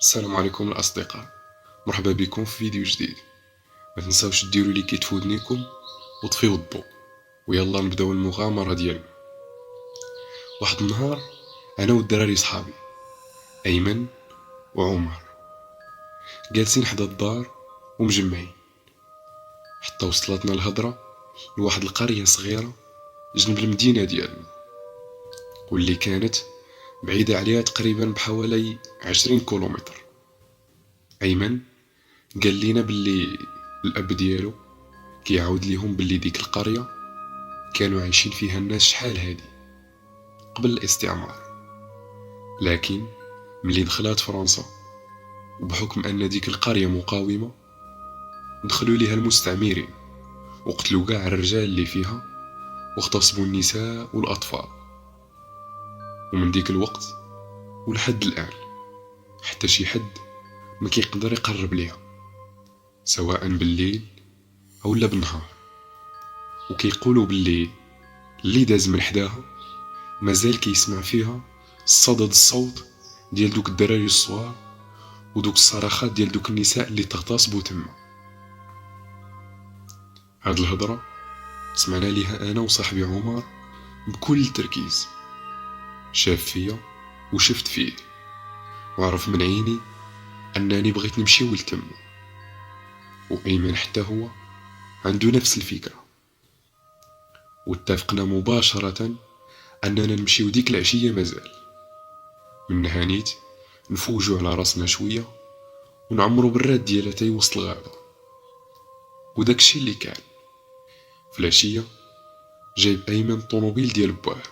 السلام عليكم الأصدقاء، مرحبا بكم في فيديو جديد. ما تنساوش ديروا ليكيت في ودنيكم وطفيو الضوء، ويلا نبداو المغامرة ديالنا. واحد النهار أنا والدراري صحابي أيمن وعمر جالسين حدا الدار ومجمعين، حتى وصلتنا الهضرة لواحد القرية صغيرة جنب المدينة ديالنا، واللي كانت بعيدة عليها تقريبا بحوالي 20 كيلومتر. أيمن قال لينا باللي الأب ديالو كيعاود ليهم باللي ديك القرية كانوا عايشين فيها الناس شحال هادي قبل الاستعمار، لكن ملي دخلات فرنسا وبحكم أن ديك القرية مقاومة دخلوا ليها المستعمرين وقتلوا كاع الرجال اللي فيها واغتصبوا النساء والأطفال. ومن ديك الوقت ولحد الآن حتى شي حد ما كيقدر يقرب ليها سواء بالليل أو لا بالنهار، وكيقولوا باللي اللي داز من حداها مازال كيسمع فيها صدد الصوت ديال دوك الدراري الصغار ودوك الصراخات ديال دوك النساء اللي تغتصبوا تما. هاد الهضرة سمعنا ليها أنا وصاحبي عمر بكل تركيز، شاف فيا وشفت فيه وعرف من عيني أنني بغيت نمشي لتما، وأيمن حتى هو عنده نفس الفكرة، واتفقنا مباشرة أننا نمشيو ديك العشية. مازال من نهانيت نفوجو على راسنا شوية ونعمرو براد ديالتي وسط الغابة. وداكشي اللي كان في العشية جايب أيمن طونوبيل ديال باه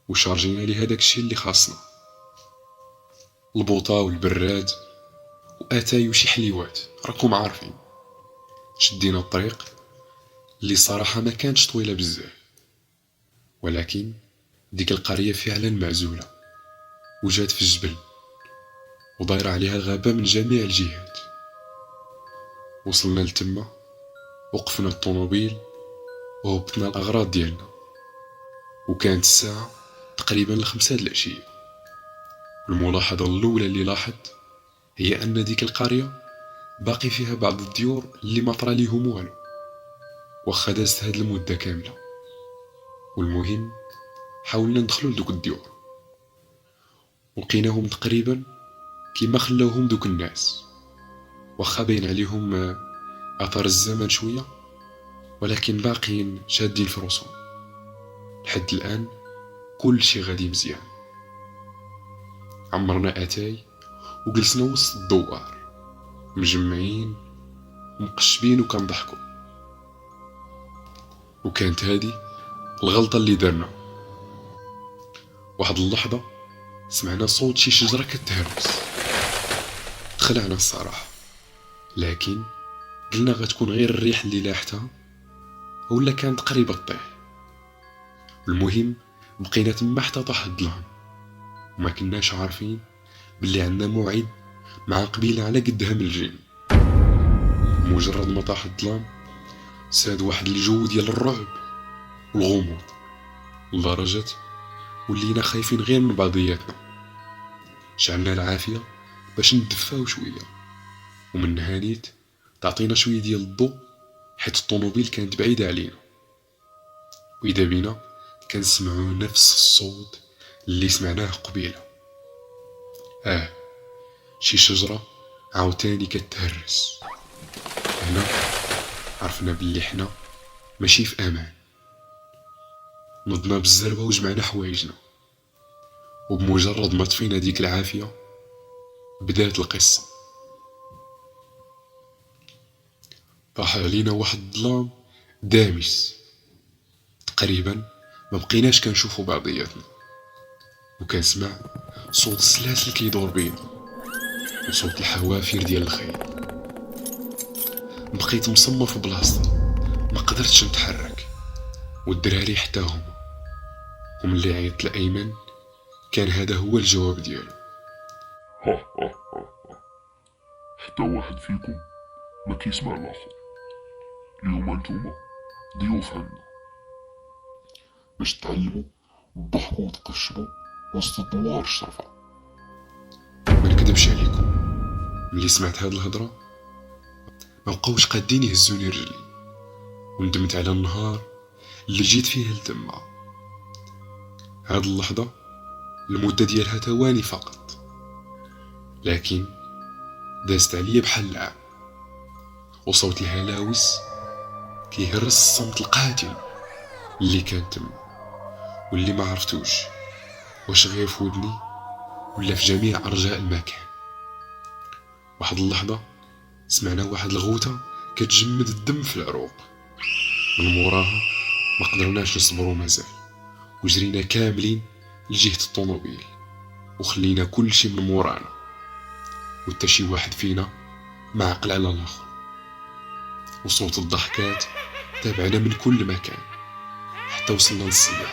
وشارجينا ليه داكشي اللي خاصنا، البوطة والبراد واتاي وشي حليوات راكم عارفين. شدينا الطريق اللي صراحة ما كانتش طويلة بزاف، ولكن ديك القرية فعلا معزولة وجات في الجبل ودايرة عليها الغابة من جميع الجهات. وصلنا لتما وقفنا الطونوبيل وهبطنا الأغراض ديالنا، وكانت الساعة تقريبا 5 د العشية. الملاحظة الأولى اللي لاحظت هي أن ديك القرية باقي فيها بعض الديور اللي ما طرا ليهم والو واخا دازت هاد المدة كاملة. والمهم حاولنا ندخلو لدوك الديور ولقيناهم تقريبا كيما خلاوهم دوك الناس، واخا باين عليهم اثر الزمن شوية، ولكن باقيين شادين في راسهم. لحد الان كل شي غادي مزيان. عمرنا اتاي وجلسنا وسط الدوار مجمعين ومقشبين وكنضحكوا. وكانت هادي الغلطة اللي درنا. واحد اللحظة سمعنا صوت شي شجرة كتهرس، تخلعنا الصراحة، لكن قلنا غتكون غير الريح اللي لاحتها ولا كانت قريبة تطيح. المهم بقينا تما حتى طاح الظلام وما كناش عارفين باللي عندنا موعد مع قبيلة على قدها من الجن. مجرد ما طاح الظلام ساد واحد الجو ديال الرعب والغموض لدرجة ولينا خايفين غير من بعضياتنا. شعلنا العافية باش ندفاو شوية، ومن نهانيت تعطينا شوية ديال الضوء حيت الطونوبيل كانت بعيدة علينا. وإذا بينا كنسمعو نفس الصوت اللي سمعناه قبيلة، شي شجرة عاوتاني كتهرس. هنا عرفنا باللي حنا ماشي في امان. نضنا بالزربة وجمعنا حوايجنا، وبمجرد ما طفينا ديك العافية بدات القصة. طاح علينا واحد الظلام دامس، تقريبا ما بقيناش كنشوفو بعضياتنا، وكنسمع صوت السلاسل كيدور بينا وصوت الحوافر ديال الخيل. بقيت مصمم في بلاصتي ما قدرتش نتحرك، والدراري حتى هما. وملي عيطت لأيمن كان هذا هو الجواب ديالو. حتى واحد فيكم ما كيسمع الاخر. اليوم انتوما ضيوف عنا باش تعلموا تضحكوا وتقشروا وسط الدوار الشرفة. ما نكذبش عليكم، ملي سمعت هاد الهضره ما بقاوش قادين يهزوني رجلي، وندمت على النهار اللي جيت فيه لتما. هاد اللحظه المده ديالها ثواني فقط، لكن دازت عليا بحال العام، وصوت الهلاوس كيهرس الصمت القاتل اللي كان تما، واللي ما عرفتوش واش غير في ودني ولا في جميع ارجاء المكان. واحد اللحظه سمعنا واحد الغوته كتجمد الدم في العروق، من موراها ما قدرناش نصبروا مازال، وجرينا كاملين لجهه الطوموبيل وخلينا كل شيء من مورانا، وحتى شي واحد فينا ما عقل على الاخر. وصوت الضحكات تابعنا من كل مكان حتى وصلنا للسيارة.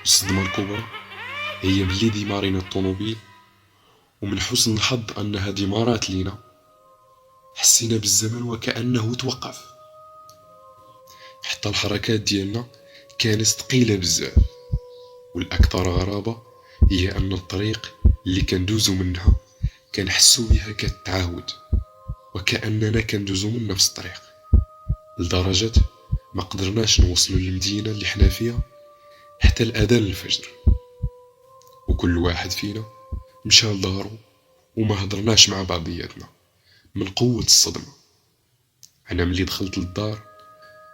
الصدمة الكبرى هي ملي ديمارينا الطوموبيل، ومن حسن الحظ انها ديمارات لينا، حسينا بالزمن وكأنه توقف. حتى الحركات ديالنا كانت ثقيلة بزاف، والاكثر غرابة هي ان الطريق اللي كندوزو منها كنحسو بها كتعاود، وكأننا كندوزو من نفس الطريق، لدرجة ما قدرناش نوصلوا للمدينة اللي حنا فيها حتى الأذان الفجر. وكل واحد فينا مشى لدارو وما هضرناش مع بعضياتنا من قوة الصدمة. أنا ملي دخلت للدار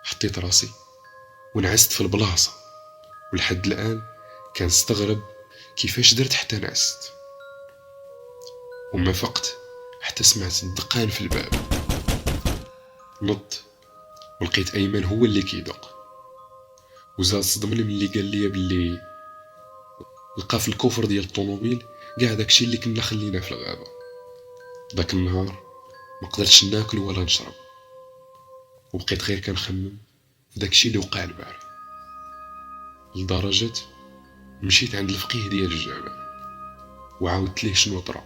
حطيت راسي ونعست في البلاصة، ولحد الآن كان استغرب كيفاش درت حتى نعست. وما فقت حتى سمعت الدقان في الباب. نضت ولقيت أيمن هو اللي كيدق، وزاد صدمني ملي قال لي باللي لقى في الكوفر ديال الطوموبيل كاع داكشي اللي كنا خليناه في الغابة. داك النهار ما قدرتش ناكل ولا نشرب، وبقيت غير كنخمم في داكشي اللي وقع البارح، لدرجة مشيت عند الفقيه ديال الجامع وعاودت ليه شنو طرا،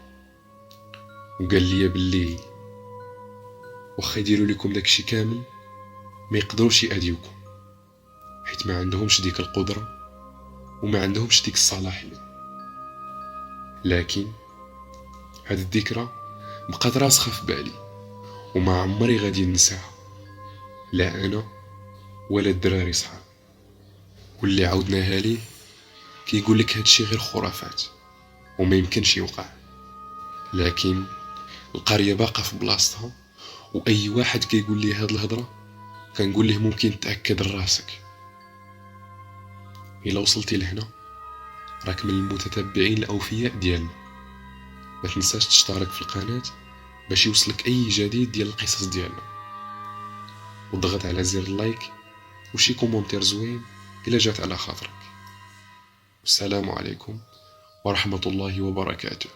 وقال لي باللي واخا يديروا لكم داكشي كامل ما يقدروش يأذيوكم، حيت ما عندهمش ديك القدرة وما عندهمش ديك الصلاحية. لكن هاد الذكرى بقات راسخة في بالي وما عمري غادي ننساها، لا انا ولا الدراري صحاب. واللي عاودناها ليه كيقول لك هادشي غير خرافات وما يمكنش يوقع، لكن القرية باقة في بلاصتها، واي واحد كيقول لي هاد الهضرة كنقول ليه ممكن تأكد راسك. إلا وصلتي لهنا راك من المتتبعين الأوفياء ديالنا، ما تنساش تشترك في القناة باش يوصلك أي جديد ديال القصص ديالنا، وضغط على زر اللايك وشي كومنتير زوين إلا جات على خاطرك. والسلام عليكم ورحمة الله وبركاته.